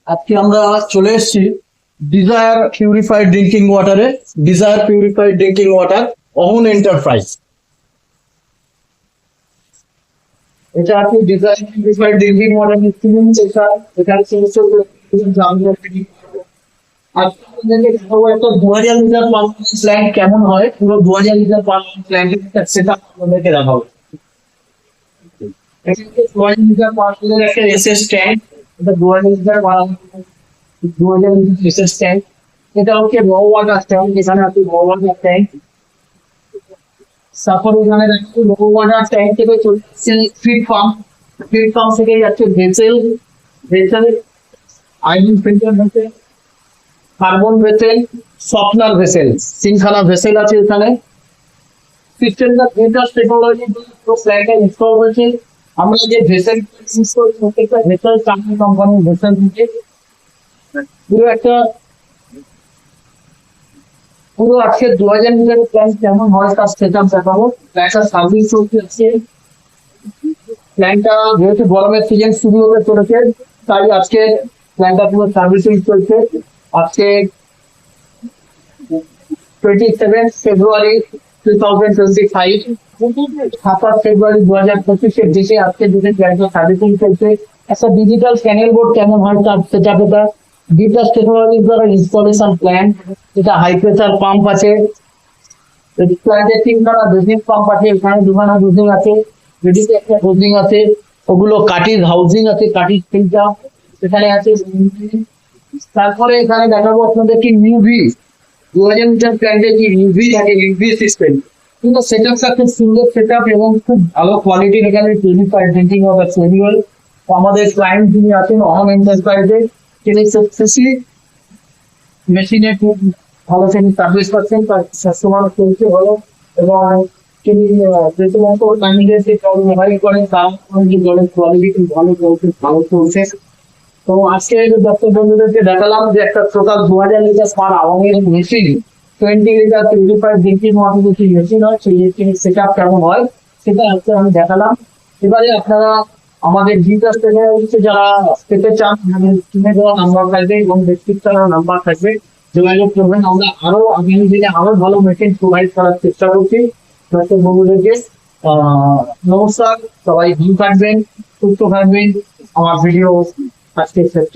আজকে আমরা চলে এসেছি ডিজায়ার পিউরিফাইড ড্রিঙ্কিং ওয়াটারে। Desire purified drinking water, Ahan enterprise. এটা আপনি ডিজায়ার পিউরিফাইড ড্রিঙ্কিং ওয়াটার নিচ্ছিলেন। এখানে সমস্ত একটা 2000 লিটার পারফরমেন্স প্ল্যান্ট কেমন হয়, পুরো 2000 লিটার পারফরমেন্স প্ল্যান্টের সেটা আপনাদেরকে দেখাবো। 2000 লিটার পারফরমেন্সের একটা এসএস ট্যাঙ্ক, এটা 2000 লিটার 2000 লিটার এসএস ট্যাঙ্ক। এটা হচ্ছে র ওয়াটার ট্যাঙ্ক। এখানে আপনি র ওয়াটার ট্যাঙ্ক সাপোর্ট, এখানে রাখছি র ওয়াটার ট্যাঙ্ক থেকে চলছে ফিড পাম্প। ফিড পাম্প থেকে যাচ্ছে vessel, vessel iron filter vessel, carbon vessel, softener vessel, তিনখানা ভেসেল আছে এখানে। সিস্টেমটা ভিটাস টেকনোলজি প্ল্যান্টে ইনস্টল হয়েছে। আমরা যে ভেসেল ইউজ করি প্রত্যেকটা ভেসেল চাকরি কোম্পানির ভেসেল থেকে পুরো আজকে 2000 লিটারের প্ল্যান্ট কেমন হয় তার সেটআপ দেখাবো। প্ল্যান্টটা সার্ভিস চলছে আজকে। প্ল্যান্টটা যেহেতু গরমের সিজন শুরু হতে চলেছে, তাই আজকে প্ল্যান্টটা পুরো সার্ভিসিং চলছে। আজকে 27 ফেব্রুয়ারি 2025, 27 ফেব্রুয়ারি 2025 ডেটে আজকে ডেটে প্ল্যান্টটা সার্ভিসিং চলছে। একটা ডিজিটাল প্যানেল বোর্ড কেমন হয় তার সেটআপ এটা। ভিটাস টেকনোলজির দ্বারা ইনস্টলেশন প্ল্যান, যেটা হাই প্রেসার পাম্প আছে। প্ল্যান্টের তিনখানা বেসিক পাম্প আছে, এখানে দুখানা বেসিং আছে, এদিকে একটা বেসিং আছে, ওগুলো কাটির হাউজিং আছে, কাটির ফিল্টার এখানে আছে। তারপরে এখানে দেখাবো আপনাদের কি ইউভি 2000 লিটার প্ল্যান্টে কি ইউভি থাকে, ইউভি সিস্টেম। কিন্তু সেটআপটা খুব সুন্দর সেটআপ এবং খুব ভালো কোয়ালিটির এখানে পিউরিফাইড ড্রিঙ্কিং ওয়াটার তৈরি হয়। আমাদের ক্লায়েন্ট যিনি আছেন অহন এন্টারপ্রাইজে, তিনি খুশি মেশিনে খুব ভালো তিনি সার্ভিস পাচ্ছেন, তার কাস্টমার চলছে ভালো। এবং তিনি যে সমস্ত ক্যান্ডিডেটকে মোবাইল করেন তার জলের কোয়ালিটি খুব ভালো চলছে, ভালো চলছে। তো আজকে দর্শক বন্ধুদেরকে দেখালাম যে একটা টোটাল 2000 লিটার পার আওয়ারের machine, 20 litre purified drinking water যে মেশিন হয় সেই মেশিনের সেটআপ কেমন হয় সেটা আজকে আমি দেখালাম। এবারে আপনারা আমাদের ভিটাস টেকনোলজিতে যারা পেতে চান, স্ক্রিনে দেওয়া নাম্বার থাকবে এবং ডেসক্রিপশনে নাম্বার থাকবে, যোগাযোগ করবেন। আমরা আরো আগামী দিনে আরো ভালো মেশিন প্রোভাইড করার চেষ্টা করছি দর্শক বন্ধুদেরকে। নমস্কার, সবাই ভালো থাকবেন, সুস্থ থাকবেন। আমার ভিডিও আজকে শেষ।